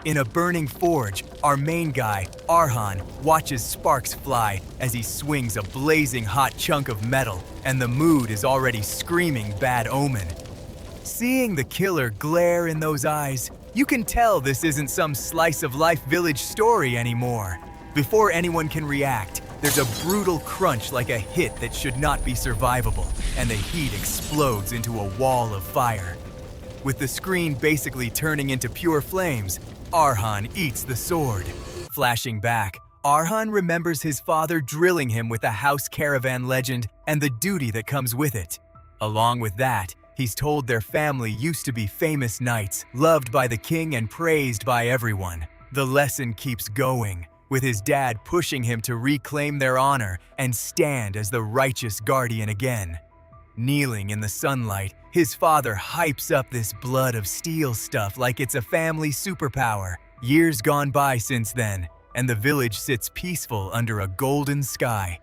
In a burning forge, our main guy, Arhan, watches sparks fly as he swings a blazing hot chunk of metal, and the mood is already screaming bad omen. Seeing the killer glare in those eyes, you can tell this isn't some slice-of-life village story anymore. Before anyone can react, there's a brutal crunch like a hit that should not be survivable, and the heat explodes into a wall of fire. With the screen basically turning into pure flames, Arhan eats the sword. Flashing back, Arhan remembers his father drilling him with the House Caravan legend and the duty that comes with it. Along with that, he's told their family used to be famous knights, loved by the king and praised by everyone. The lesson keeps going, with his dad pushing him to reclaim their honor and stand as the righteous guardian again. Kneeling in the sunlight, his father hypes up this blood of steel stuff like it's a family superpower. Years gone by since then, and the village sits peaceful under a golden sky.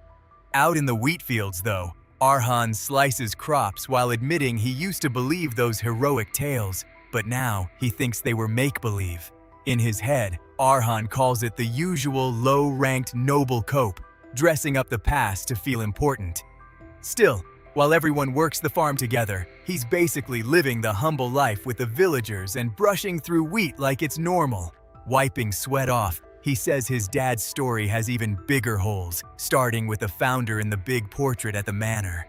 Out in the wheat fields, though, Arhan slices crops while admitting he used to believe those heroic tales, but now he thinks they were make-believe. In his head, Arhan calls it the usual low-ranked noble cope, dressing up the past to feel important. Still, while everyone works the farm together, he's basically living the humble life with the villagers and brushing through wheat like it's normal. Wiping sweat off, he says his dad's story has even bigger holes, starting with the founder in the big portrait at the manor.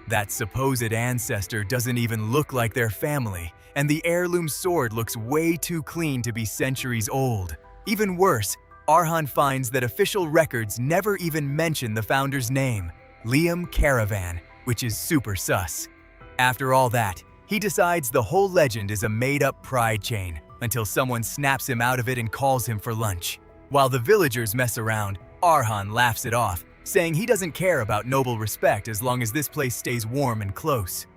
That supposed ancestor doesn't even look like their family, and the heirloom sword looks way too clean to be centuries old. Even worse, Arhan finds that official records never even mention the founder's name, Arhan Caravan, which is super sus. After all that, he decides the whole legend is a made-up pride chain until someone snaps him out of it and calls him for lunch. While the villagers mess around, Arhan laughs it off, saying he doesn't care about noble respect as long as this place stays warm and close.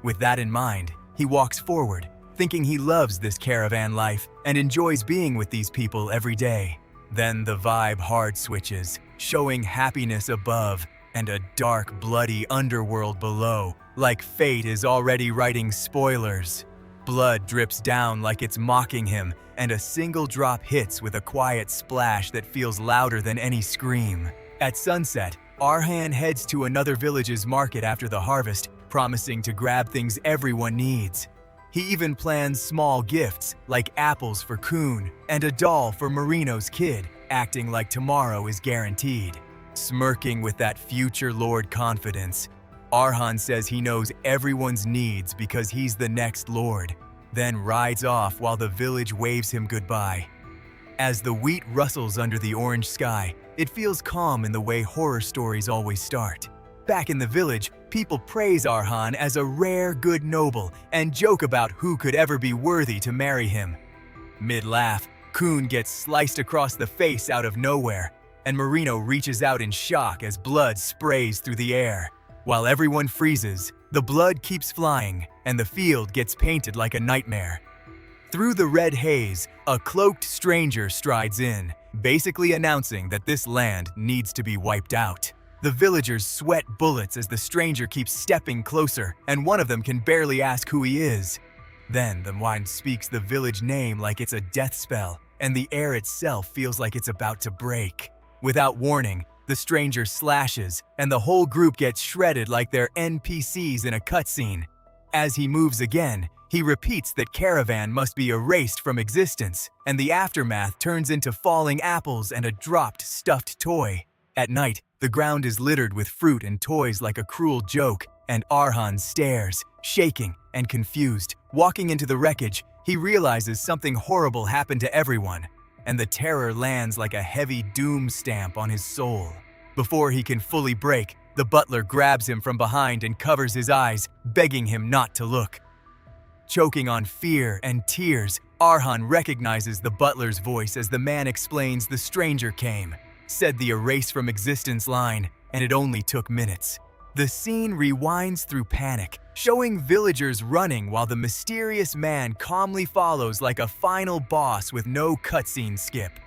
With that in mind, he walks forward, thinking he loves this caravan life and enjoys being with these people every day. Then the vibe hard switches, showing happiness above and a dark, bloody underworld below, like fate is already writing spoilers. Blood drips down like it's mocking him, and a single drop hits with a quiet splash that feels louder than any scream. At sunset, Arhan heads to another village's market after the harvest, promising to grab things everyone needs. He even plans small gifts, like apples for Kun and a doll for Marino's kid, acting like tomorrow is guaranteed. Smirking with that future lord confidence, Arhan says he knows everyone's needs because he's the next lord, then rides off while the village waves him goodbye. As the wheat rustles under the orange sky, it feels calm in the way horror stories always start. Back in the village, people praise Arhan as a rare good noble and joke about who could ever be worthy to marry him. Mid-laugh, Kun gets sliced across the face out of nowhere, and Marino reaches out in shock as blood sprays through the air. While everyone freezes, the blood keeps flying, and the field gets painted like a nightmare. Through the red haze, a cloaked stranger strides in, basically announcing that this land needs to be wiped out. The villagers sweat bullets as the stranger keeps stepping closer, and one of them can barely ask who he is. Then the one speaks the village name like it's a death spell, and the air itself feels like it's about to break. Without warning, the stranger slashes, and the whole group gets shredded like they're NPCs in a cutscene. As he moves again, he repeats that Caravan must be erased from existence, and the aftermath turns into falling apples and a dropped stuffed toy. At night, the ground is littered with fruit and toys like a cruel joke, and Arhan stares, shaking and confused. Walking into the wreckage, he realizes something horrible happened to everyone, and the terror lands like a heavy doom stamp on his soul. Before he can fully break, the butler grabs him from behind and covers his eyes, begging him not to look. Choking on fear and tears, Arhan recognizes the butler's voice as the man explains the stranger came, said the erase from existence line, and it only took minutes. The scene rewinds through panic, showing villagers running while the mysterious man calmly follows like a final boss with no cutscene skip.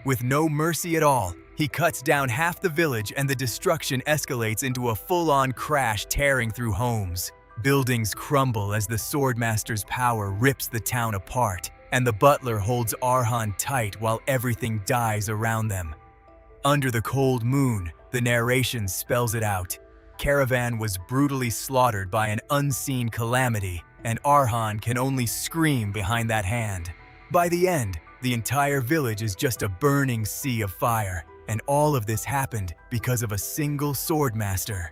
With no mercy at all, he cuts down half the village and the destruction escalates into a full-on crash tearing through homes. Buildings crumble as the Swordmaster's power rips the town apart, and the butler holds Arhan tight while everything dies around them. Under the cold moon, the narration spells it out. Caravan was brutally slaughtered by an unseen calamity, and Arhan can only scream behind that hand. By the end, the entire village is just a burning sea of fire, and all of this happened because of a single Swordmaster.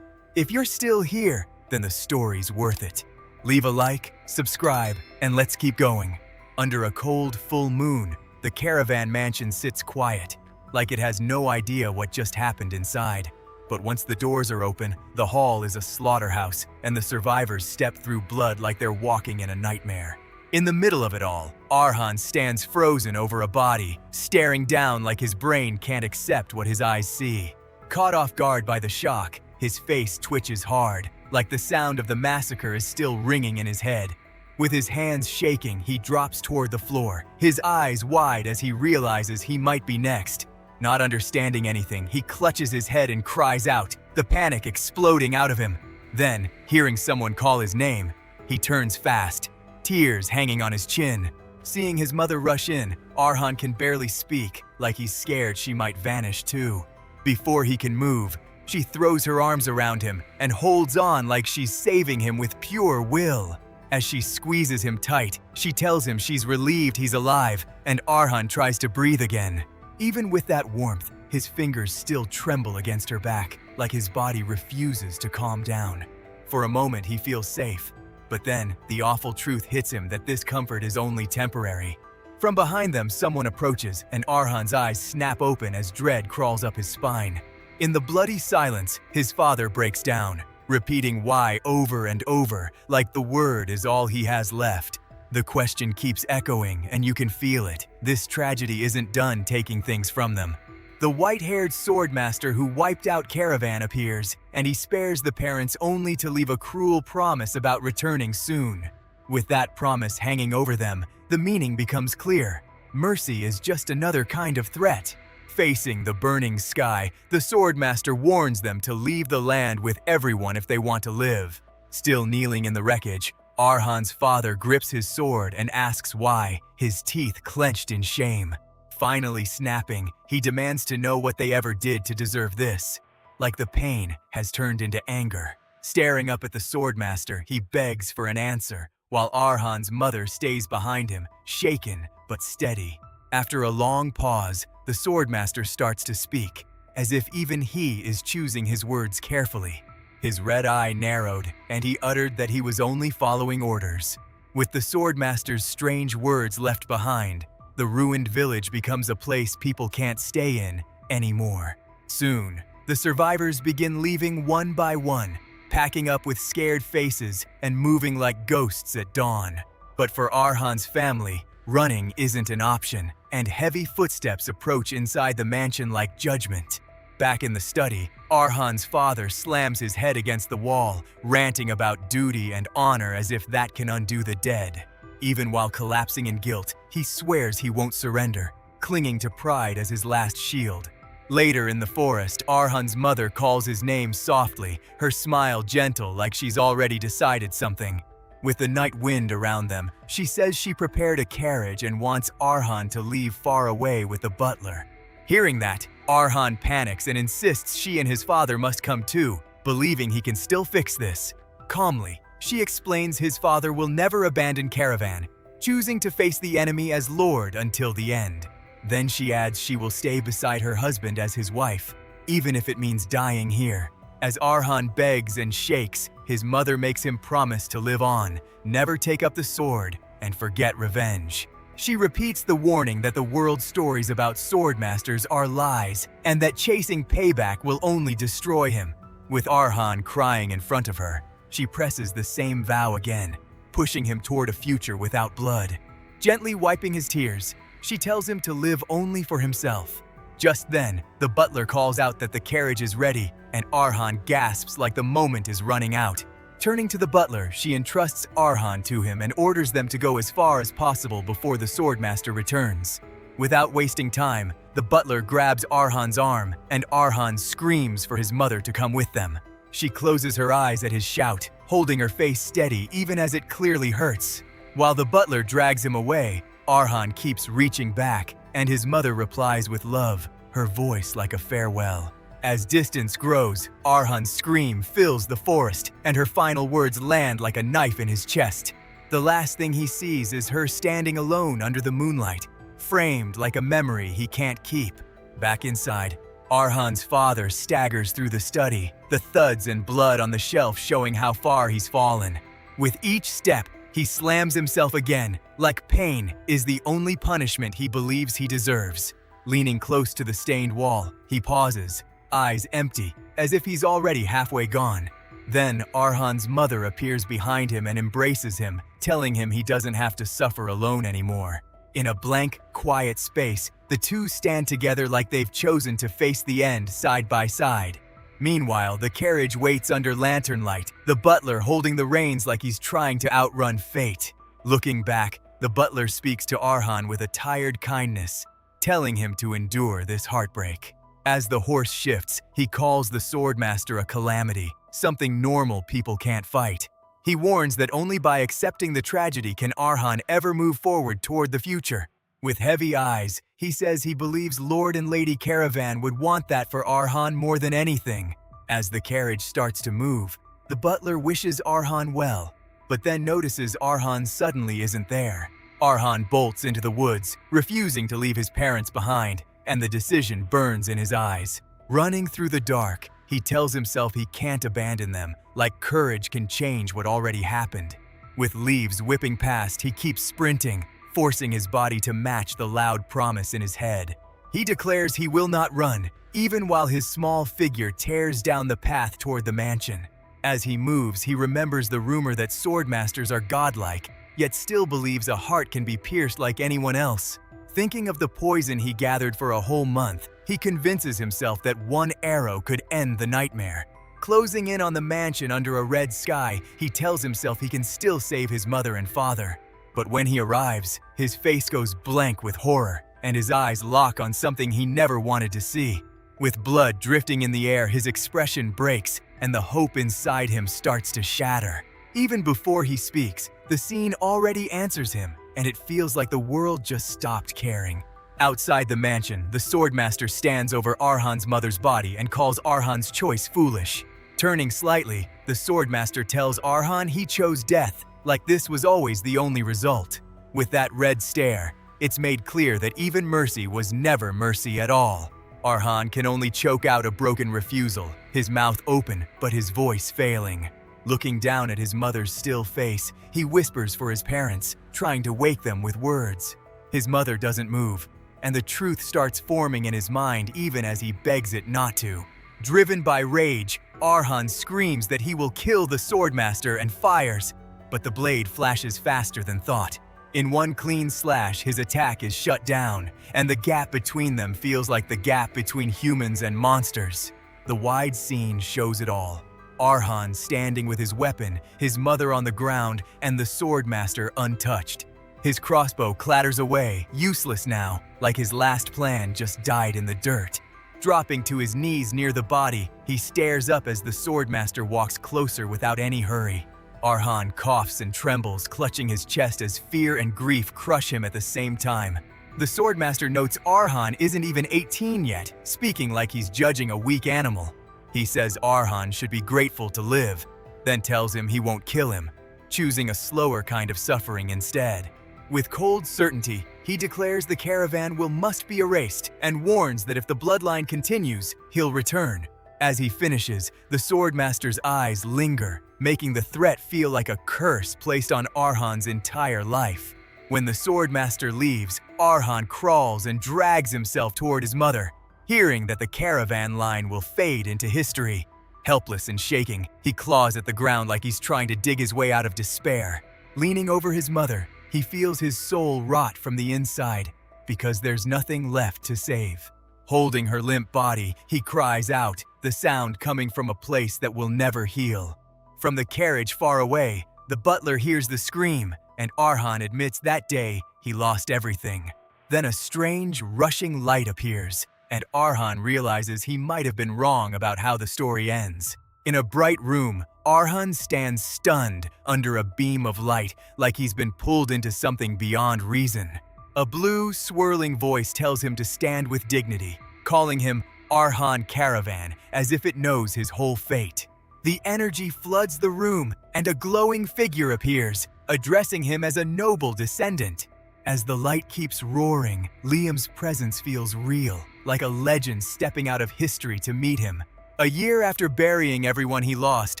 If you're still here, then the story's worth it. Leave a like, subscribe, and let's keep going. Under a cold, full moon, the Caravan mansion sits quiet, like it has no idea what just happened inside. But once the doors are open, the hall is a slaughterhouse, and the survivors step through blood like they're walking in a nightmare. In the middle of it all, Arhan stands frozen over a body, staring down like his brain can't accept what his eyes see. Caught off guard by the shock, his face twitches hard, like the sound of the massacre is still ringing in his head. With his hands shaking, he drops toward the floor, his eyes wide as he realizes he might be next. Not understanding anything, he clutches his head and cries out, the panic exploding out of him. Then, hearing someone call his name, he turns fast, tears hanging on his chin. Seeing his mother rush in, Arhan can barely speak, like he's scared she might vanish too. Before he can move, she throws her arms around him and holds on like she's saving him with pure will. As she squeezes him tight, she tells him she's relieved he's alive, and Arhan tries to breathe again. Even with that warmth, his fingers still tremble against her back, like his body refuses to calm down. For a moment, he feels safe, but then the awful truth hits him that this comfort is only temporary. From behind them, someone approaches, and Arhan's eyes snap open as dread crawls up his spine. In the bloody silence, his father breaks down, repeating why over and over, like the word is all he has left. The question keeps echoing, and you can feel it. This tragedy isn't done taking things from them. The white-haired Swordmaster who wiped out Caravan appears, and he spares the parents only to leave a cruel promise about returning soon. With that promise hanging over them, the meaning becomes clear. Mercy is just another kind of threat. Facing the burning sky, the Swordmaster warns them to leave the land with everyone if they want to live. Still kneeling in the wreckage, Arhan's father grips his sword and asks why, his teeth clenched in shame. Finally snapping, he demands to know what they ever did to deserve this. Like the pain has turned into anger. Staring up at the Swordmaster, he begs for an answer, while Arhan's mother stays behind him, shaken but steady. After a long pause, the Swordmaster starts to speak, as if even he is choosing his words carefully. His red eye narrowed, and he uttered that he was only following orders. With the Swordmaster's strange words left behind, the ruined village becomes a place people can't stay in anymore. Soon, the survivors begin leaving one by one, packing up with scared faces and moving like ghosts at dawn. But for Arhan's family, running isn't an option, and heavy footsteps approach inside the mansion like judgment. Back in the study, Arhan's father slams his head against the wall, ranting about duty and honor as if that can undo the dead. Even while collapsing in guilt, he swears he won't surrender, clinging to pride as his last shield. Later in the forest, Arhan's mother calls his name softly, her smile gentle like she's already decided something. With the night wind around them, she says she prepared a carriage and wants Arhan to leave far away with the butler. Hearing that, Arhan panics and insists she and his father must come too, believing he can still fix this. Calmly, she explains his father will never abandon Caravan, choosing to face the enemy as Lord until the end. Then she adds she will stay beside her husband as his wife, even if it means dying here. As Arhan begs and shakes, his mother makes him promise to live on, never take up the sword, and forget revenge. She repeats the warning that the world's stories about Swordmasters are lies, and that chasing payback will only destroy him. With Arhan crying in front of her, she presses the same vow again, pushing him toward a future without blood. Gently wiping his tears, she tells him to live only for himself. Just then, the butler calls out that the carriage is ready, and Arhan gasps like the moment is running out. Turning to the butler, she entrusts Arhan to him and orders them to go as far as possible before the Swordmaster returns. Without wasting time, the butler grabs Arhan's arm, and Arhan screams for his mother to come with them. She closes her eyes at his shout, holding her face steady even as it clearly hurts. While the butler drags him away, Arhan keeps reaching back, and his mother replies with love, her voice like a farewell. As distance grows, Arhan's scream fills the forest, and her final words land like a knife in his chest. The last thing he sees is her standing alone under the moonlight, framed like a memory he can't keep. Back inside, Arhan's father staggers through the study, the thuds and blood on the shelf showing how far he's fallen. With each step, he slams himself again, like pain is the only punishment he believes he deserves. Leaning close to the stained wall, he pauses, eyes empty, as if he's already halfway gone. Then Arhan's mother appears behind him and embraces him, telling him he doesn't have to suffer alone anymore. In a blank, quiet space, the two stand together like they've chosen to face the end side by side. Meanwhile, the carriage waits under lantern light, the butler holding the reins like he's trying to outrun fate. Looking back, the butler speaks to Arhan with a tired kindness, telling him to endure this heartbreak. As the horse shifts, he calls the Swordmaster a calamity, something normal people can't fight. He warns that only by accepting the tragedy can Arhan ever move forward toward the future. With heavy eyes, he says he believes Lord and Lady Caravan would want that for Arhan more than anything. As the carriage starts to move, the butler wishes Arhan well, but then notices Arhan suddenly isn't there. Arhan bolts into the woods, refusing to leave his parents behind, and the decision burns in his eyes. Running through the dark, he tells himself he can't abandon them, like courage can change what already happened. With leaves whipping past, he keeps sprinting, forcing his body to match the loud promise in his head. He declares he will not run, even while his small figure tears down the path toward the mansion. As he moves, he remembers the rumor that swordmasters are godlike, yet still believes a heart can be pierced like anyone else. Thinking of the poison he gathered for a whole month, he convinces himself that one arrow could end the nightmare. Closing in on the mansion under a red sky, he tells himself he can still save his mother and father. But when he arrives, his face goes blank with horror, and his eyes lock on something he never wanted to see. With blood drifting in the air, his expression breaks, and the hope inside him starts to shatter. Even before he speaks, the scene already answers him, and it feels like the world just stopped caring. Outside the mansion, the Swordmaster stands over Arhan's mother's body and calls Arhan's choice foolish. Turning slightly, the Swordmaster tells Arhan he chose death, like this was always the only result. With that red stare, it's made clear that even mercy was never mercy at all. Arhan can only choke out a broken refusal, his mouth open but his voice failing. Looking down at his mother's still face, he whispers for his parents, trying to wake them with words. His mother doesn't move, and the truth starts forming in his mind even as he begs it not to. Driven by rage, Arhan screams that he will kill the Swordmaster and fires, but the blade flashes faster than thought. In one clean slash, his attack is shut down, and the gap between them feels like the gap between humans and monsters. The wide scene shows it all. Arhan standing with his weapon, his mother on the ground, and the Swordmaster untouched. His crossbow clatters away, useless now, like his last plan just died in the dirt. Dropping to his knees near the body, he stares up as the Swordmaster walks closer without any hurry. Arhan coughs and trembles, clutching his chest as fear and grief crush him at the same time. The Swordmaster notes Arhan isn't even 18 yet, speaking like he's judging a weak animal. He says Arhan should be grateful to live, then tells him he won't kill him, choosing a slower kind of suffering instead. With cold certainty, he declares the caravan must be erased and warns that if the bloodline continues, he'll return. As he finishes, the Swordmaster's eyes linger, making the threat feel like a curse placed on Arhan's entire life. When the Swordmaster leaves, Arhan crawls and drags himself toward his mother, hearing that the caravan line will fade into history. Helpless and shaking, he claws at the ground like he's trying to dig his way out of despair. Leaning over his mother, he feels his soul rot from the inside, because there's nothing left to save. Holding her limp body, he cries out, the sound coming from a place that will never heal. From the carriage far away, the butler hears the scream, and Arhan admits that day he lost everything. Then a strange, rushing light appears, and Arhan realizes he might have been wrong about how the story ends. In a bright room, Arhan stands stunned under a beam of light like he's been pulled into something beyond reason. A blue, swirling voice tells him to stand with dignity, calling him Arhan Caravan as if it knows his whole fate. The energy floods the room, and a glowing figure appears, addressing him as a noble descendant. As the light keeps roaring, Liam's presence feels real, like a legend stepping out of history to meet him. A year after burying everyone he lost,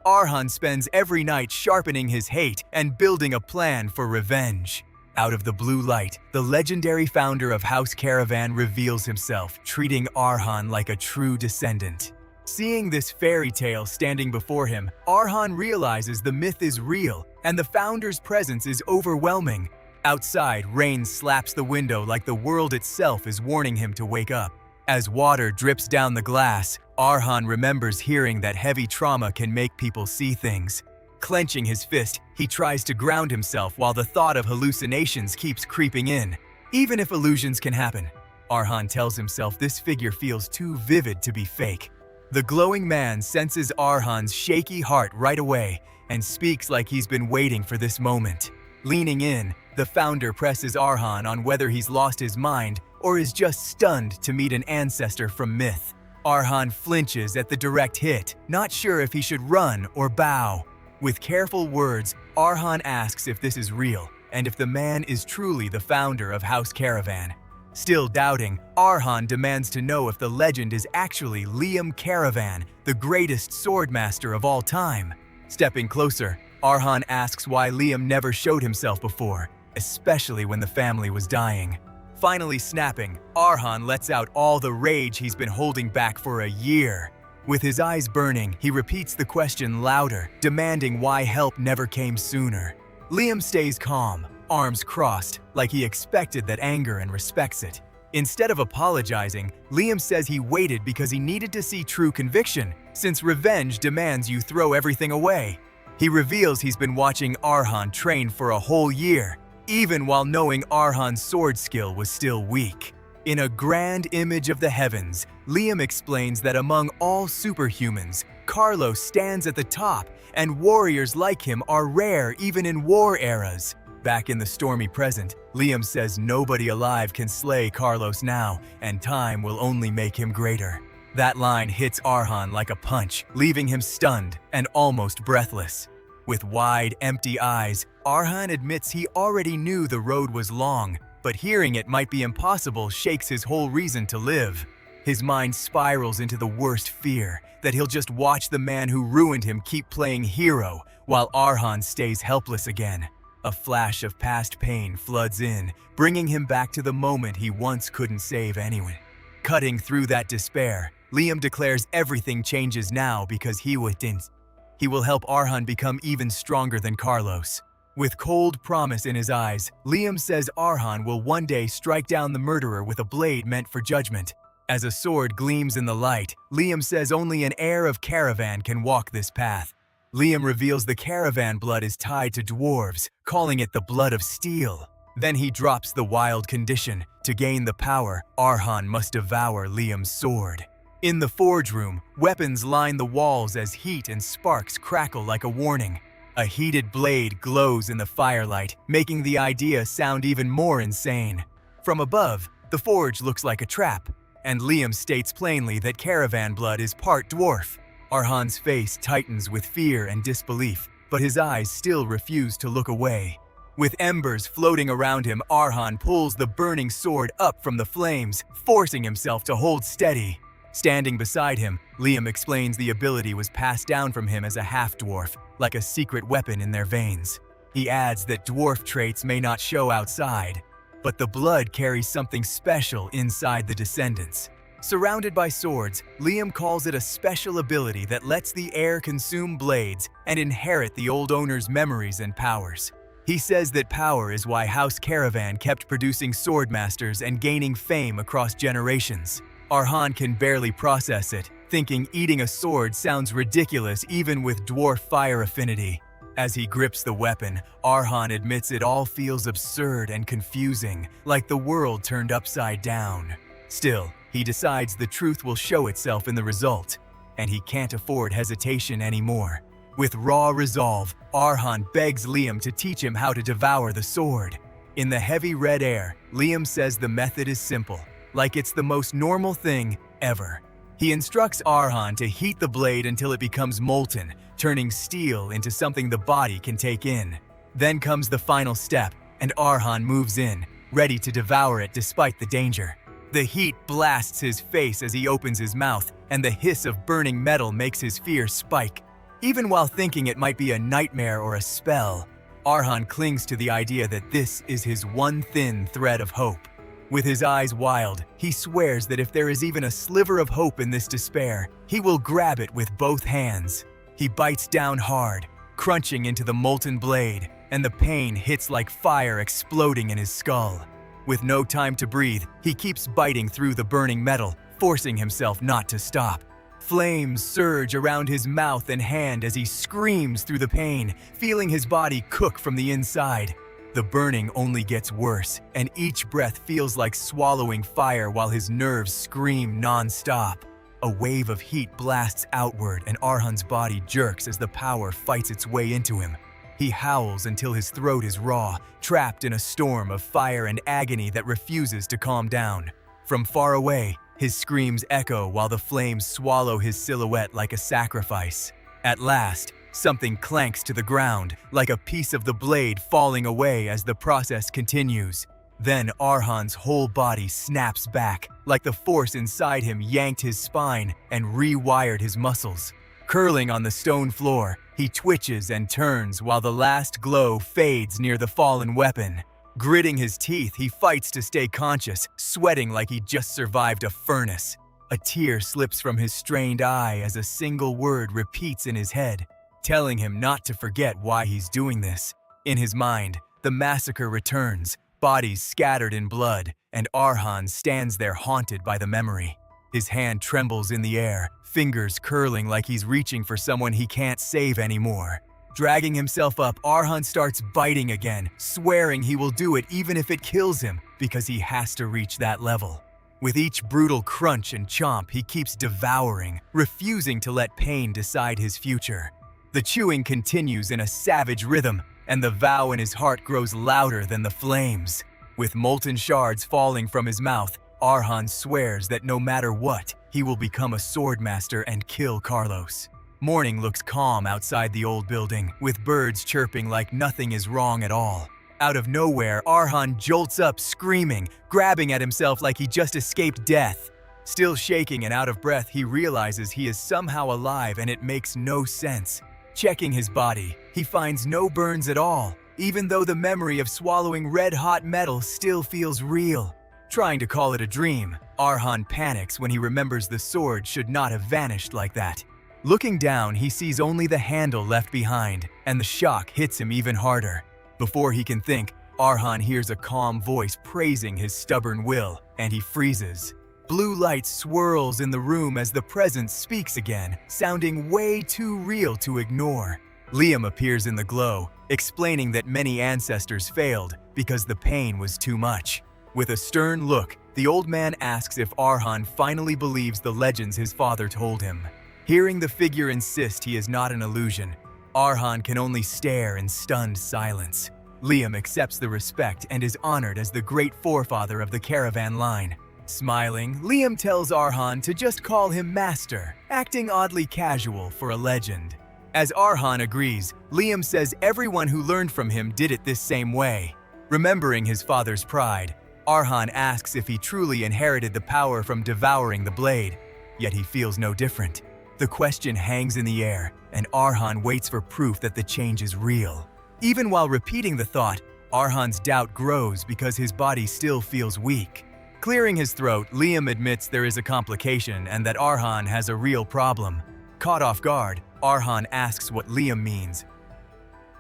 Arhan spends every night sharpening his hate and building a plan for revenge. Out of the blue light, the legendary founder of House Caravan reveals himself, treating Arhan like a true descendant. Seeing this fairy tale standing before him, Arhan realizes the myth is real and the founder's presence is overwhelming. Outside, rain slaps the window like the world itself is warning him to wake up. As water drips down the glass, Arhan remembers hearing that heavy trauma can make people see things. Clenching his fist, he tries to ground himself while the thought of hallucinations keeps creeping in. Even if illusions can happen, Arhan tells himself this figure feels too vivid to be fake. The glowing man senses Arhan's shaky heart right away and speaks like he's been waiting for this moment. Leaning in, the founder presses Arhan on whether he's lost his mind or is just stunned to meet an ancestor from myth. Arhan flinches at the direct hit, not sure if he should run or bow. With careful words, Arhan asks if this is real and if the man is truly the founder of House Caravan. Still doubting, Arhan demands to know if the legend is actually Liam Caravan, the greatest swordmaster of all time. Stepping closer, Arhan asks why Liam never showed himself before, especially when the family was dying. Finally snapping, Arhan lets out all the rage he's been holding back for a year. With his eyes burning, he repeats the question louder, demanding why help never came sooner. Liam stays calm, arms crossed, like he expected that anger and respects it. Instead of apologizing, Liam says he waited because he needed to see true conviction, since revenge demands you throw everything away. He reveals he's been watching Arhan train for a whole year, even while knowing Arhan's sword skill was still weak. In a grand image of the heavens, Liam explains that among all superhumans, Carlos stands at the top, and warriors like him are rare even in war eras. Back in the stormy present, Liam says nobody alive can slay Carlos now, and time will only make him greater. That line hits Arhan like a punch, leaving him stunned and almost breathless. With wide, empty eyes, Arhan admits he already knew the road was long, but hearing it might be impossible shakes his whole reason to live. His mind spirals into the worst fear, that he'll just watch the man who ruined him keep playing hero, while Arhan stays helpless again. A flash of past pain floods in, bringing him back to the moment he once couldn't save anyone. Cutting through that despair, Liam declares everything changes now because he will help Arhan become even stronger than Carlos. With cold promise in his eyes, Liam says Arhan will one day strike down the murderer with a blade meant for judgment. As a sword gleams in the light, Liam says only an heir of Caravan can walk this path. Liam reveals the Caravan blood is tied to dwarves, calling it the blood of steel. Then he drops the wild condition. To gain the power, Arhan must devour Liam's sword. In the forge room, weapons line the walls as heat and sparks crackle like a warning. A heated blade glows in the firelight, making the idea sound even more insane. From above, the forge looks like a trap, and Liam states plainly that Caravan blood is part dwarf. Arhan's face tightens with fear and disbelief, but his eyes still refuse to look away. With embers floating around him, Arhan pulls the burning sword up from the flames, forcing himself to hold steady. Standing beside him, Liam explains the ability was passed down from him as a half-dwarf, like a secret weapon in their veins. He adds that dwarf traits may not show outside, but the blood carries something special inside the descendants. Surrounded by swords, Liam calls it a special ability that lets the heir consume blades and inherit the old owner's memories and powers. He says that power is why House Caravan kept producing swordmasters and gaining fame across generations. Arhan can barely process it, thinking eating a sword sounds ridiculous even with dwarf fire affinity. As he grips the weapon, Arhan admits it all feels absurd and confusing, like the world turned upside down. Still, he decides the truth will show itself in the result, and he can't afford hesitation anymore. With raw resolve, Arhan begs Liam to teach him how to devour the sword. In the heavy red air, Liam says the method is simple, like it's the most normal thing ever. He instructs Arhan to heat the blade until it becomes molten, turning steel into something the body can take in. Then comes the final step, and Arhan moves in, ready to devour it despite the danger. The heat blasts his face as he opens his mouth, and the hiss of burning metal makes his fear spike. Even while thinking it might be a nightmare or a spell, Arhan clings to the idea that this is his one thin thread of hope. With his eyes wild, he swears that if there is even a sliver of hope in this despair, he will grab it with both hands. He bites down hard, crunching into the molten blade, and the pain hits like fire exploding in his skull. With no time to breathe, he keeps biting through the burning metal, forcing himself not to stop. Flames surge around his mouth and hand as he screams through the pain, feeling his body cook from the inside. The burning only gets worse, and each breath feels like swallowing fire while his nerves scream non-stop. A wave of heat blasts outward, and Arhan's body jerks as the power fights its way into him. He howls until his throat is raw, trapped in a storm of fire and agony that refuses to calm down. From far away, his screams echo while the flames swallow his silhouette like a sacrifice. At last, something clanks to the ground, like a piece of the blade falling away as the process continues. Then Arhan's whole body snaps back, like the force inside him yanked his spine and rewired his muscles. Curling on the stone floor, he twitches and turns while the last glow fades near the fallen weapon. Gritting his teeth, he fights to stay conscious, sweating like he just survived a furnace. A tear slips from his strained eye as a single word repeats in his head, telling him not to forget why he's doing this. In his mind, the massacre returns, bodies scattered in blood, and Arhan stands there haunted by the memory. His hand trembles in the air, fingers curling like he's reaching for someone he can't save anymore. Dragging himself up, Arhan starts biting again, swearing he will do it even if it kills him, because he has to reach that level. With each brutal crunch and chomp, he keeps devouring, refusing to let pain decide his future. The chewing continues in a savage rhythm, and the vow in his heart grows louder than the flames. With molten shards falling from his mouth, Arhan swears that no matter what, he will become a Swordmaster and kill Carlos. Morning looks calm outside the old building, with birds chirping like nothing is wrong at all. Out of nowhere, Arhan jolts up screaming, grabbing at himself like he just escaped death. Still shaking and out of breath, he realizes he is somehow alive and it makes no sense. Checking his body, he finds no burns at all, even though the memory of swallowing red-hot metal still feels real. Trying to call it a dream, Arhan panics when he remembers the sword should not have vanished like that. Looking down, he sees only the handle left behind, and the shock hits him even harder. Before he can think, Arhan hears a calm voice praising his stubborn will, and he freezes. Blue light swirls in the room as the presence speaks again, sounding way too real to ignore. Liam appears in the glow, explaining that many ancestors failed because the pain was too much. With a stern look, the old man asks if Arhan finally believes the legends his father told him. Hearing the figure insist he is not an illusion, Arhan can only stare in stunned silence. Liam accepts the respect and is honored as the great forefather of the Caravan line. Smiling, Liam tells Arhan to just call him Master, acting oddly casual for a legend. As Arhan agrees, Liam says everyone who learned from him did it this same way. Remembering his father's pride, Arhan asks if he truly inherited the power from devouring the blade, yet he feels no different. The question hangs in the air, and Arhan waits for proof that the change is real. Even while repeating the thought, Arhan's doubt grows because his body still feels weak. Clearing his throat, Liam admits there is a complication and that Arhan has a real problem. Caught off guard, Arhan asks what Liam means,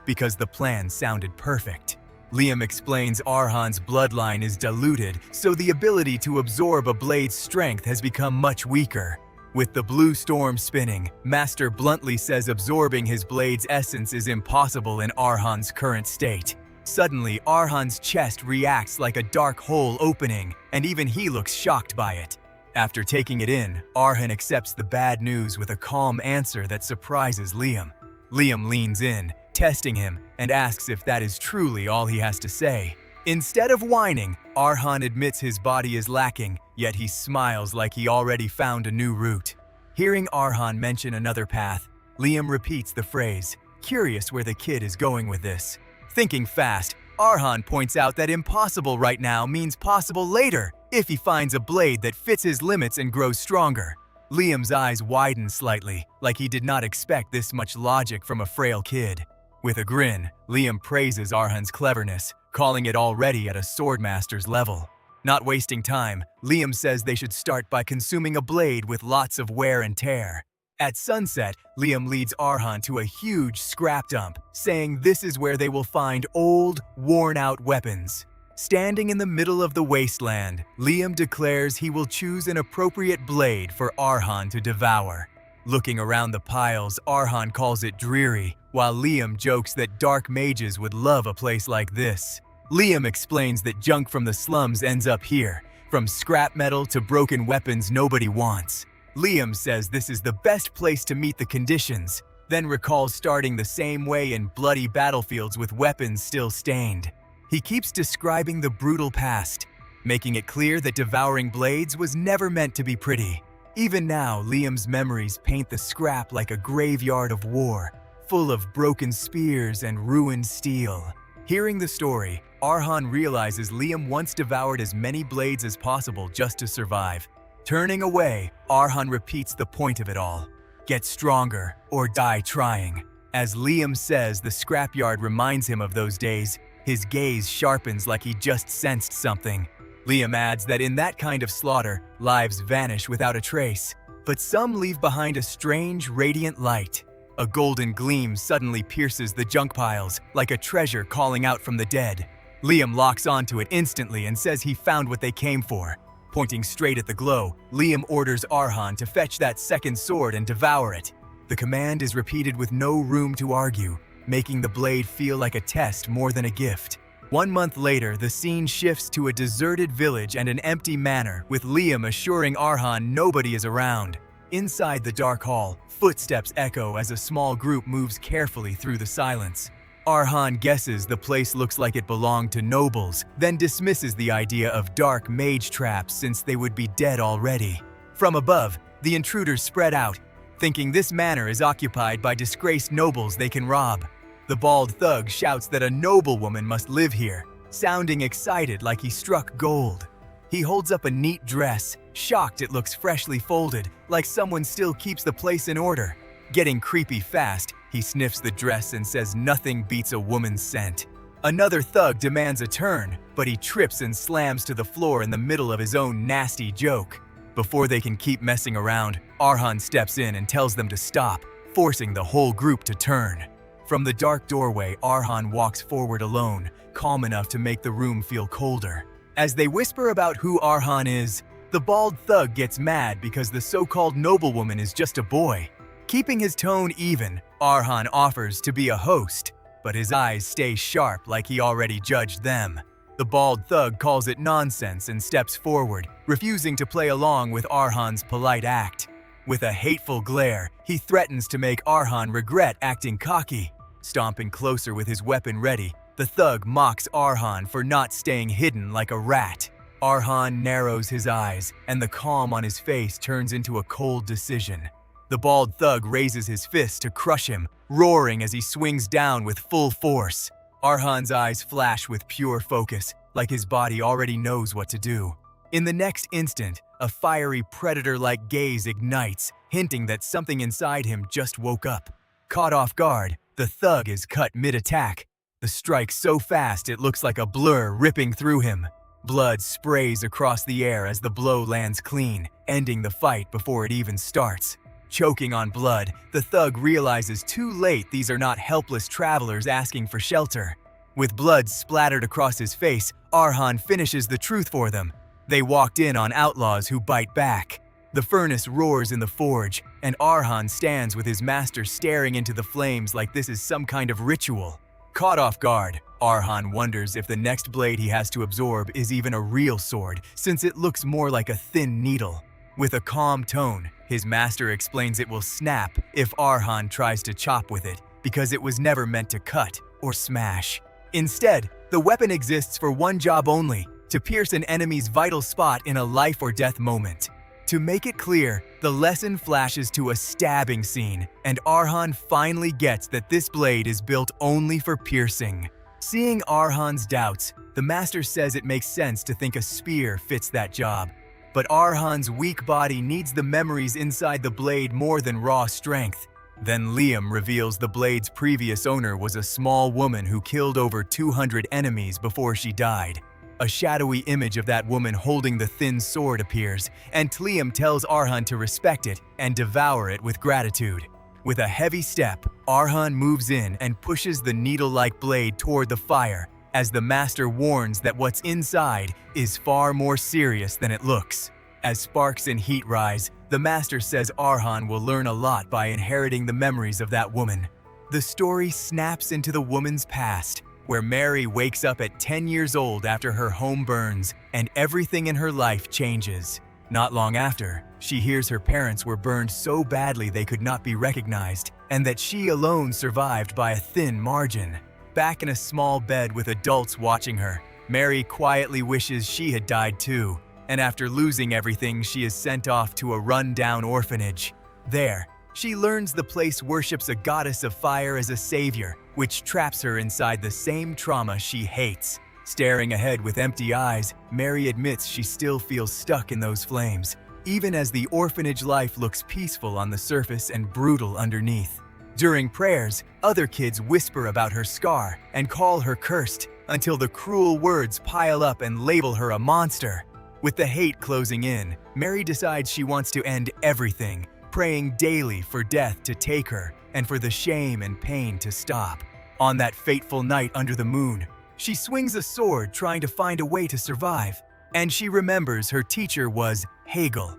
because the plan sounded perfect. Liam explains Arhan's bloodline is diluted, so the ability to absorb a blade's strength has become much weaker. With the blue storm spinning, Master bluntly says absorbing his blade's essence is impossible in Arhan's current state. Suddenly, Arhan's chest reacts like a dark hole opening, and even he looks shocked by it. After taking it in, Arhan accepts the bad news with a calm answer that surprises Liam. Liam leans in, testing him, and asks if that is truly all he has to say. Instead of whining, Arhan admits his body is lacking, yet he smiles like he already found a new route. Hearing Arhan mention another path, Liam repeats the phrase, curious where the kid is going with this. Thinking fast, Arhan points out that impossible right now means possible later, if he finds a blade that fits his limits and grows stronger. Liam's eyes widen slightly, like he did not expect this much logic from a frail kid. With a grin, Liam praises Arhan's cleverness, calling it already at a Swordmaster's level. Not wasting time, Liam says they should start by consuming a blade with lots of wear and tear. At sunset, Liam leads Arhan to a huge scrap dump, saying this is where they will find old, worn-out weapons. Standing in the middle of the wasteland, Liam declares he will choose an appropriate blade for Arhan to devour. Looking around the piles, Arhan calls it dreary, while Liam jokes that dark mages would love a place like this. Liam explains that junk from the slums ends up here, from scrap metal to broken weapons nobody wants. Liam says this is the best place to meet the conditions, then recalls starting the same way in bloody battlefields with weapons still stained. He keeps describing the brutal past, making it clear that devouring blades was never meant to be pretty. Even now, Liam's memories paint the scrap like a graveyard of war, full of broken spears and ruined steel. Hearing the story, Arhan realizes Liam once devoured as many blades as possible just to survive. Turning away, Arhan repeats the point of it all. Get stronger or die trying. As Liam says the scrapyard reminds him of those days, his gaze sharpens like he just sensed something. Liam adds that in that kind of slaughter, lives vanish without a trace, but some leave behind a strange, radiant light. A golden gleam suddenly pierces the junk piles, like a treasure calling out from the dead. Liam locks onto it instantly and says he found what they came for. Pointing straight at the glow, Liam orders Arhan to fetch that second sword and devour it. The command is repeated with no room to argue, making the blade feel like a test more than a gift. 1 month later, the scene shifts to a deserted village and an empty manor, with Liam assuring Arhan nobody is around. Inside the dark hall, footsteps echo as a small group moves carefully through the silence. Arhan guesses the place looks like it belonged to nobles, then dismisses the idea of dark mage traps since they would be dead already. From above, the intruders spread out, thinking this manor is occupied by disgraced nobles they can rob. The bald thug shouts that a noblewoman must live here, sounding excited like he struck gold. He holds up a neat dress, shocked it looks freshly folded, like someone still keeps the place in order. Getting creepy fast, he sniffs the dress and says nothing beats a woman's scent. Another thug demands a turn, but he trips and slams to the floor in the middle of his own nasty joke. Before they can keep messing around, Arhan steps in and tells them to stop, forcing the whole group to turn. From the dark doorway, Arhan walks forward alone, calm enough to make the room feel colder. As they whisper about who Arhan is, the bald thug gets mad because the so-called noblewoman is just a boy. Keeping his tone even, Arhan offers to be a host, but his eyes stay sharp like he already judged them. The bald thug calls it nonsense and steps forward, refusing to play along with Arhan's polite act. With a hateful glare, he threatens to make Arhan regret acting cocky. Stomping closer with his weapon ready, the thug mocks Arhan for not staying hidden like a rat. Arhan narrows his eyes, and the calm on his face turns into a cold decision. The bald thug raises his fist to crush him, roaring as he swings down with full force. Arhan's eyes flash with pure focus, like his body already knows what to do. In the next instant, a fiery predator-like gaze ignites, hinting that something inside him just woke up. Caught off guard, the thug is cut mid-attack. The strike so fast it looks like a blur ripping through him. Blood sprays across the air as the blow lands clean, ending the fight before it even starts. Choking on blood, the thug realizes too late these are not helpless travelers asking for shelter. With blood splattered across his face, Arhan finishes the truth for them. They walked in on outlaws who bite back. The furnace roars in the forge, and Arhan stands with his master staring into the flames like this is some kind of ritual. Caught off guard, Arhan wonders if the next blade he has to absorb is even a real sword, since it looks more like a thin needle. With a calm tone, his master explains it will snap if Arhan tries to chop with it, because it was never meant to cut or smash. Instead, The weapon exists for one job only, to pierce an enemy's vital spot in a life or death moment. To make it clear, the lesson flashes to a stabbing scene, and Arhan finally gets that this blade is built only for piercing. Seeing Arhan's doubts, the master says it makes sense to think a spear fits that job. But Arhan's weak body needs the memories inside the blade more than raw strength. Then Liam reveals the blade's previous owner was a small woman who killed over 200 enemies before she died. A shadowy image of that woman holding the thin sword appears, and Liam tells Arhan to respect it and devour it with gratitude. With a heavy step, Arhan moves in and pushes the needle-like blade toward the fire, as the master warns that what's inside is far more serious than it looks. As sparks and heat rise, the master says Arhan will learn a lot by inheriting the memories of that woman. The story snaps into the woman's past, where Mary wakes up at 10 years old after her home burns, and everything in her life changes. Not long after, she hears her parents were burned so badly they could not be recognized, and that she alone survived by a thin margin. Back in a small bed with adults watching her, Mary quietly wishes she had died too, and after losing everything, she is sent off to a run-down orphanage. There, she learns the place worships a goddess of fire as a savior, which traps her inside the same trauma she hates. Staring ahead with empty eyes, Mary admits she still feels stuck in those flames, even as the orphanage life looks peaceful on the surface and brutal underneath. During prayers, other kids whisper about her scar and call her cursed, until the cruel words pile up and label her a monster. With the hate closing in, Mary decides she wants to end everything, praying daily for death to take her and for the shame and pain to stop. On that fateful night under the moon, she swings a sword trying to find a way to survive, and she remembers her teacher was Hegel.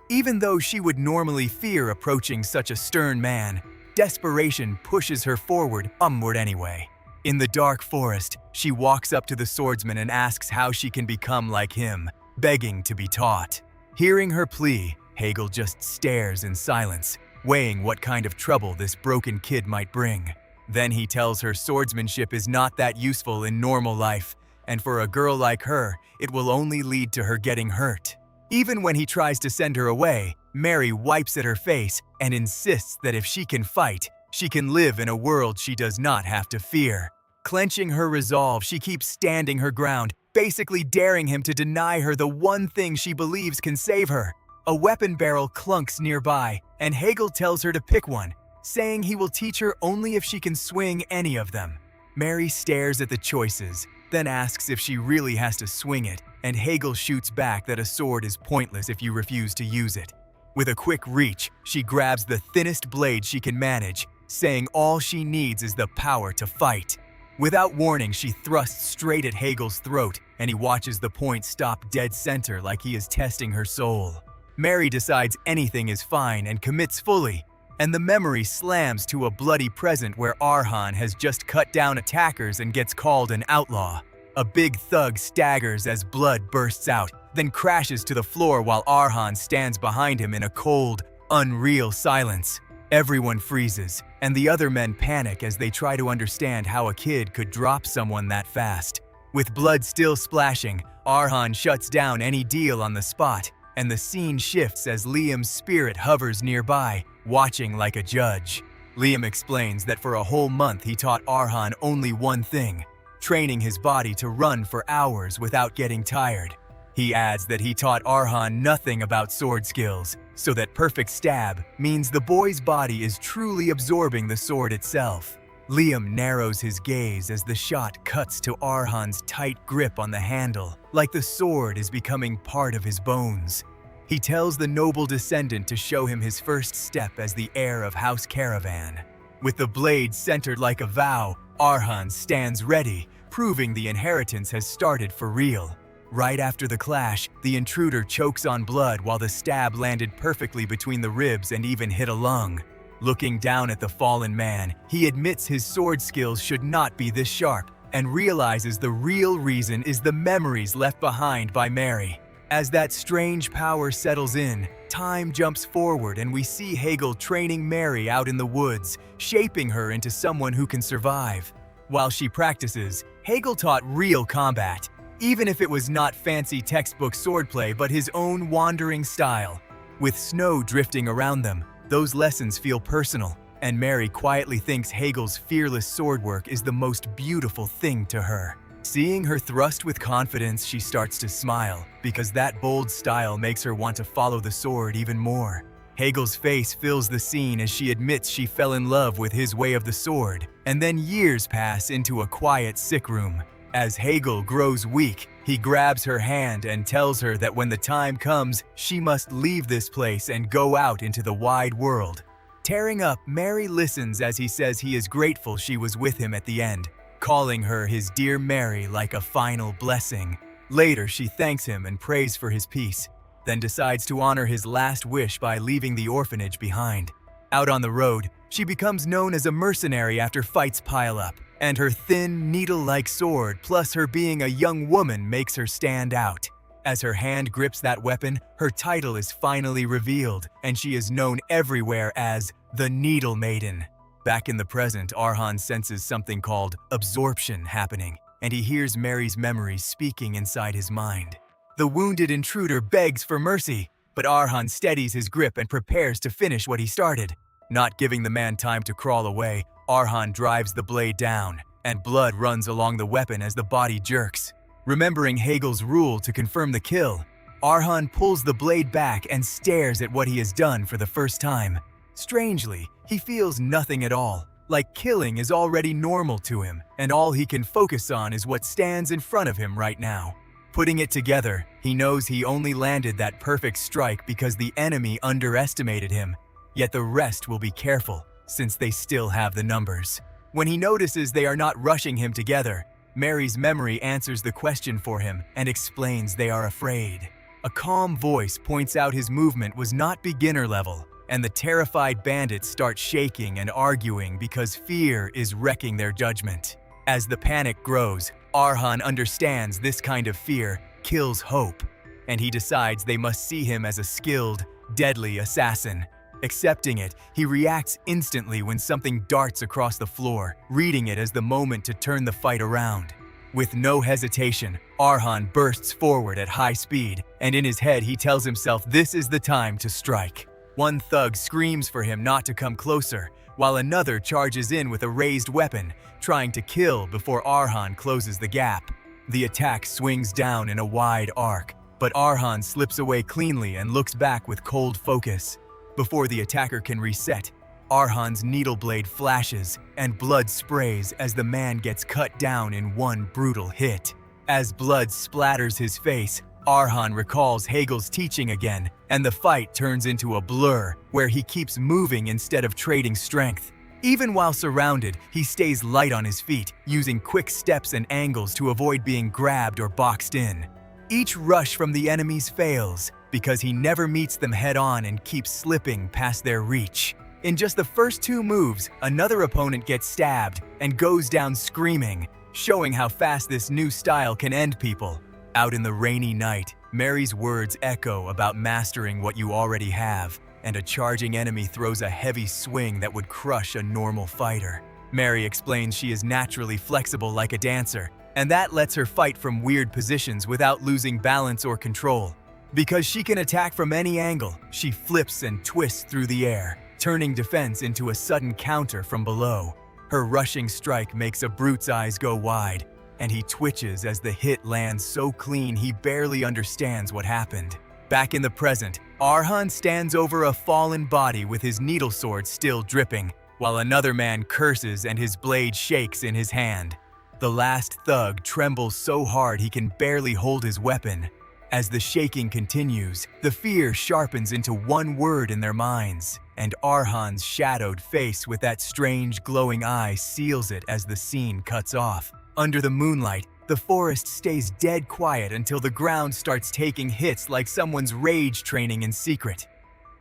Even though she would normally fear approaching such a stern man, desperation pushes her forward anyway. In the dark forest, she walks up to the swordsman and asks how she can become like him, begging to be taught. Hearing her plea, Hegel just stares in silence, weighing what kind of trouble this broken kid might bring. Then he tells her swordsmanship is not that useful in normal life, and for a girl like her, it will only lead to her getting hurt. Even when he tries to send her away, Mary wipes at her face and insists that if she can fight, she can live in a world she does not have to fear. Clenching her resolve, she keeps standing her ground, basically daring him to deny her the one thing she believes can save her. A weapon barrel clunks nearby, and Hegel tells her to pick one, saying he will teach her only if she can swing any of them. Mary stares at the choices, then asks if she really has to swing it, and Hegel shoots back that a sword is pointless if you refuse to use it. With a quick reach, she grabs the thinnest blade she can manage, saying all she needs is the power to fight. Without warning, she thrusts straight at Hegel's throat, and he watches the point stop dead center like he is testing her soul. Mary decides anything is fine and commits fully, and the memory slams to a bloody present where Arhan has just cut down attackers and gets called an outlaw. A big thug staggers as blood bursts out, then crashes to the floor while Arhan stands behind him in a cold, unreal silence. Everyone freezes, and the other men panic as they try to understand how a kid could drop someone that fast. With blood still splashing, Arhan shuts down any deal on the spot, and the scene shifts as Liam's spirit hovers nearby, watching like a judge. Liam explains that for a whole month he taught Arhan only one thing, training his body to run for hours without getting tired. He adds that he taught Arhan nothing about sword skills, so that perfect stab means the boy's body is truly absorbing the sword itself. Liam narrows his gaze as the shot cuts to Arhan's tight grip on the handle, like the sword is becoming part of his bones. He tells the noble descendant to show him his first step as the heir of House Caravan. With the blade centered like a vow, Arhan stands ready, proving the inheritance has started for real. Right after the clash, the intruder chokes on blood while the stab landed perfectly between the ribs and even hit a lung. Looking down at the fallen man, he admits his sword skills should not be this sharp and realizes the real reason is the memories left behind by Mary. As that strange power settles in, time jumps forward and we see Hegel training Mary out in the woods, shaping her into someone who can survive. While she practices, Hegel taught real combat, even if it was not fancy textbook swordplay but his own wandering style. With snow drifting around them, those lessons feel personal, and Mary quietly thinks Hegel's fearless swordwork is the most beautiful thing to her. Seeing her thrust with confidence, she starts to smile, because that bold style makes her want to follow the sword even more. Hegel's face fills the scene as she admits she fell in love with his way of the sword, and then years pass into a quiet sick room. As Hegel grows weak, he grabs her hand and tells her that when the time comes, she must leave this place and go out into the wide world. Tearing up, Mary listens as he says he is grateful she was with him at the end, calling her his dear Mary like a final blessing. Later, she thanks him and prays for his peace, then decides to honor his last wish by leaving the orphanage behind. Out on the road, she becomes known as a mercenary after fights pile up, and her thin, needle-like sword plus her being a young woman makes her stand out. As her hand grips that weapon, her title is finally revealed, and she is known everywhere as the Needle Maiden. Back in the present, Arhan senses something called absorption happening, and he hears Mary's memories speaking inside his mind. The wounded intruder begs for mercy, but Arhan steadies his grip and prepares to finish what he started. Not giving the man time to crawl away, Arhan drives the blade down, and blood runs along the weapon as the body jerks. Remembering Hegel's rule to confirm the kill, Arhan pulls the blade back and stares at what he has done for the first time. Strangely, he feels nothing at all, like killing is already normal to him, and all he can focus on is what stands in front of him right now. Putting it together, he knows he only landed that perfect strike because the enemy underestimated him, yet the rest will be careful, since they still have the numbers. When he notices they are not rushing him together, Mary's memory answers the question for him and explains they are afraid. A calm voice points out his movement was not beginner level, and the terrified bandits start shaking and arguing because fear is wrecking their judgment. As the panic grows, Arhan understands this kind of fear kills hope, and he decides they must see him as a skilled, deadly assassin. Accepting it, he reacts instantly when something darts across the floor, reading it as the moment to turn the fight around. With no hesitation, Arhan bursts forward at high speed, and in his head he tells himself this is the time to strike. One thug screams for him not to come closer, while another charges in with a raised weapon, trying to kill before Arhan closes the gap. The attack swings down in a wide arc, but Arhan slips away cleanly and looks back with cold focus. Before the attacker can reset, Arhan's needle blade flashes and blood sprays as the man gets cut down in one brutal hit. As blood splatters his face, Arhan recalls Hegel's teaching again, and the fight turns into a blur where he keeps moving instead of trading strength. Even while surrounded, he stays light on his feet, using quick steps and angles to avoid being grabbed or boxed in. Each rush from the enemies fails, because he never meets them head-on and keeps slipping past their reach. In just the first two moves, another opponent gets stabbed and goes down screaming, showing how fast this new style can end people. Out in the rainy night, Mary's words echo about mastering what you already have, and a charging enemy throws a heavy swing that would crush a normal fighter. Mary explains she is naturally flexible like a dancer, and that lets her fight from weird positions without losing balance or control. Because she can attack from any angle, she flips and twists through the air, turning defense into a sudden counter from below. Her rushing strike makes a brute's eyes go wide, and he twitches as the hit lands so clean he barely understands what happened. Back in the present, Arhan stands over a fallen body with his needle sword still dripping, while another man curses and his blade shakes in his hand. The last thug trembles so hard he can barely hold his weapon. As the shaking continues, the fear sharpens into one word in their minds, and Arhan's shadowed face with that strange glowing eye seals it as the scene cuts off. Under the moonlight, the forest stays dead quiet until the ground starts taking hits like someone's rage training in secret.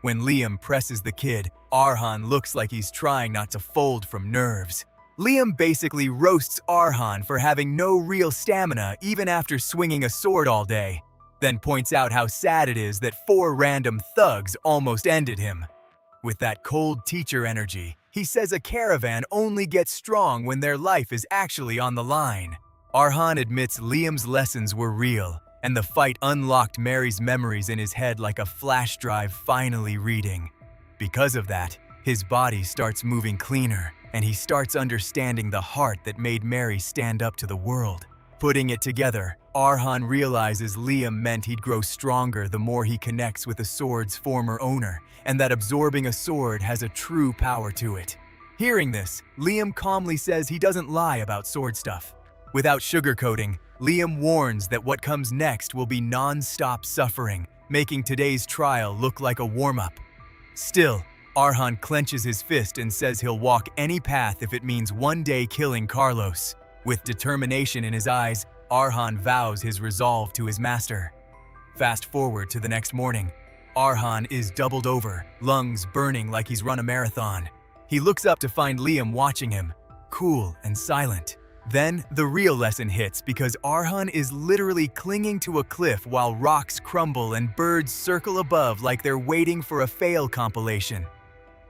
When Liam presses the kid, Arhan looks like he's trying not to fold from nerves. Liam basically roasts Arhan for having no real stamina even after swinging a sword all day, then points out how sad it is that 4 random thugs almost ended him. With that cold teacher energy, he says a caravan only gets strong when their life is actually on the line. Arhan admits Liam's lessons were real, and the fight unlocked Mary's memories in his head like a flash drive finally reading. Because of that, his body starts moving cleaner, and he starts understanding the heart that made Mary stand up to the world. Putting it together, Arhan realizes Liam meant he'd grow stronger the more he connects with the sword's former owner, and that absorbing a sword has a true power to it. Hearing this, Liam calmly says he doesn't lie about sword stuff. Without sugarcoating, Liam warns that what comes next will be non-stop suffering, making today's trial look like a warm-up. Still, Arhan clenches his fist and says he'll walk any path if it means one day killing Carlos. With determination in his eyes, Arhan vows his resolve to his master. Fast forward to the next morning. Arhan is doubled over, lungs burning like he's run a marathon. He looks up to find Liam watching him, cool and silent. Then, the real lesson hits because Arhan is literally clinging to a cliff while rocks crumble and birds circle above like they're waiting for a fail compilation.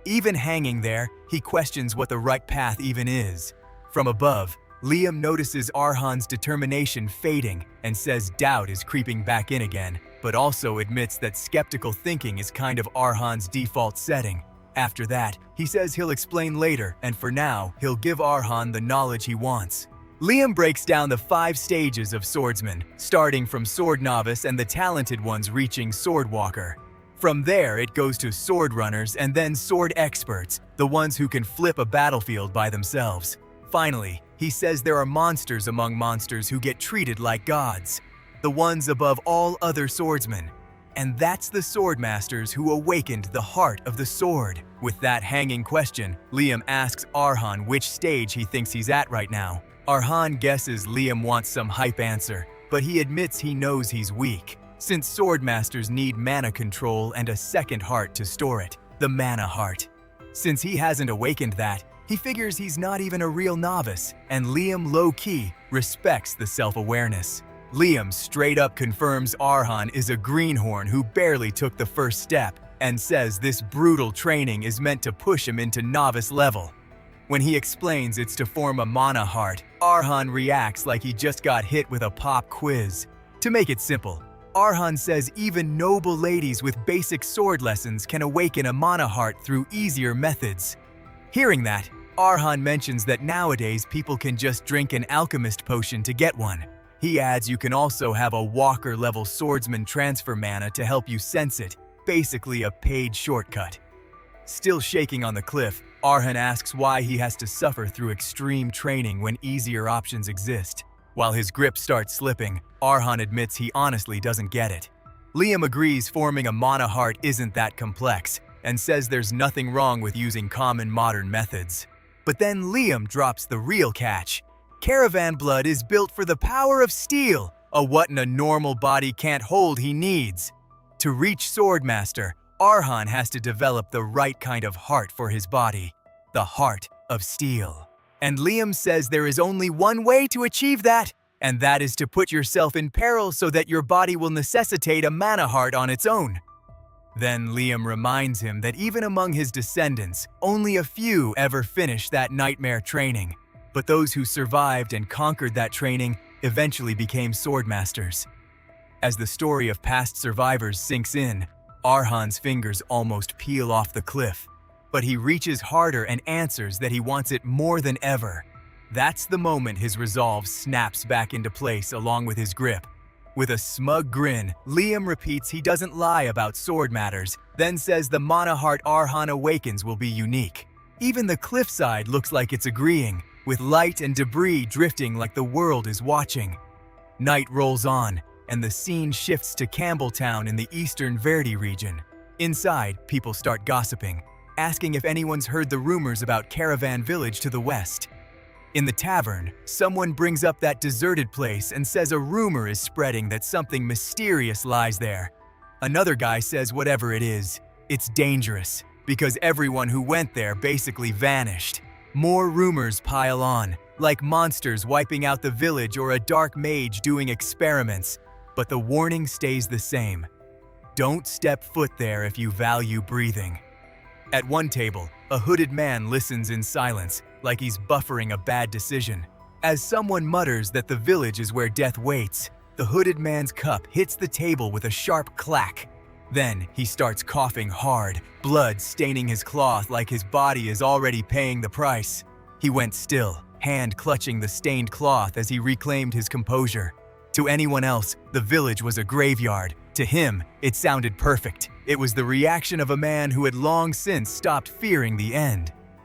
Even hanging there, he questions what the right path even is. From above, Liam notices Arhan's determination fading and says doubt is creeping back in again, but also admits that skeptical thinking is kind of Arhan's default setting. After that, he says he'll explain later, and for now, he'll give Arhan the knowledge he wants. Liam breaks down the 5 stages of swordsman, starting from sword novice and the talented ones reaching sword walker. From there, it goes to sword runners and then sword experts, the ones who can flip a battlefield by themselves. Finally, he says there are monsters among monsters who get treated like gods, the ones above all other swordsmen. And that's the Swordmasters who awakened the heart of the sword. With that hanging question, Liam asks Arhan which stage he thinks he's at right now. Arhan guesses Liam wants some hype answer, but he admits he knows he's weak, since Swordmasters need mana control and a second heart to store it, the mana heart. Since he hasn't awakened that, he figures he's not even a real novice, and Liam low-key respects the self-awareness. Liam straight up confirms Arhan is a greenhorn who barely took the first step and says this brutal training is meant to push him into novice level. When he explains it's to form a mana heart, Arhan reacts like he just got hit with a pop quiz. To make it simple, Arhan says even noble ladies with basic sword lessons can awaken a mana heart through easier methods. Hearing that, Arhan mentions that nowadays people can just drink an alchemist potion to get one. He adds you can also have a walker-level swordsman transfer mana to help you sense it, basically a paid shortcut. Still shaking on the cliff, Arhan asks why he has to suffer through extreme training when easier options exist. While his grip starts slipping, Arhan admits he honestly doesn't get it. Liam agrees forming a mana heart isn't that complex, and says there's nothing wrong with using common modern methods. But then Liam drops the real catch. Caravan blood is built for the power of steel, a what in a normal body can't hold he needs. To reach Swordmaster, Arhan has to develop the right kind of heart for his body, the heart of steel. And Liam says there is only one way to achieve that, and that is to put yourself in peril so that your body will necessitate a mana heart on its own. Then Liam reminds him that even among his descendants, only a few ever finish that nightmare training. But those who survived and conquered that training eventually became swordmasters. As the story of past survivors sinks in, Arhan's fingers almost peel off the cliff, but he reaches harder and answers that he wants it more than ever. That's the moment his resolve snaps back into place along with his grip. With a smug grin, Liam repeats he doesn't lie about sword matters, then says the mana heart Arhan awakens will be unique. Even the cliffside looks like it's agreeing, with light and debris drifting like the world is watching. Night rolls on, and the scene shifts to Campbelltown in the eastern Verdi region. Inside, people start gossiping, asking if anyone's heard the rumors about Caravan Village to the west. In the tavern, someone brings up that deserted place and says a rumor is spreading that something mysterious lies there. Another guy says whatever it is, it's dangerous, because everyone who went there basically vanished. More rumors pile on, like monsters wiping out the village or a dark mage doing experiments, but the warning stays the same. Don't step foot there if you value breathing. At one table, a hooded man listens in silence, like he's buffering a bad decision. As someone mutters that the village is where death waits, the hooded man's cup hits the table with a sharp clack. Then he starts coughing hard, blood staining his cloth like his body is already paying the price. He went still, hand clutching the stained cloth as he reclaimed his composure. To anyone else, the village was a graveyard. To him, it sounded perfect. It was the reaction of a man who had long since stopped fearing the end.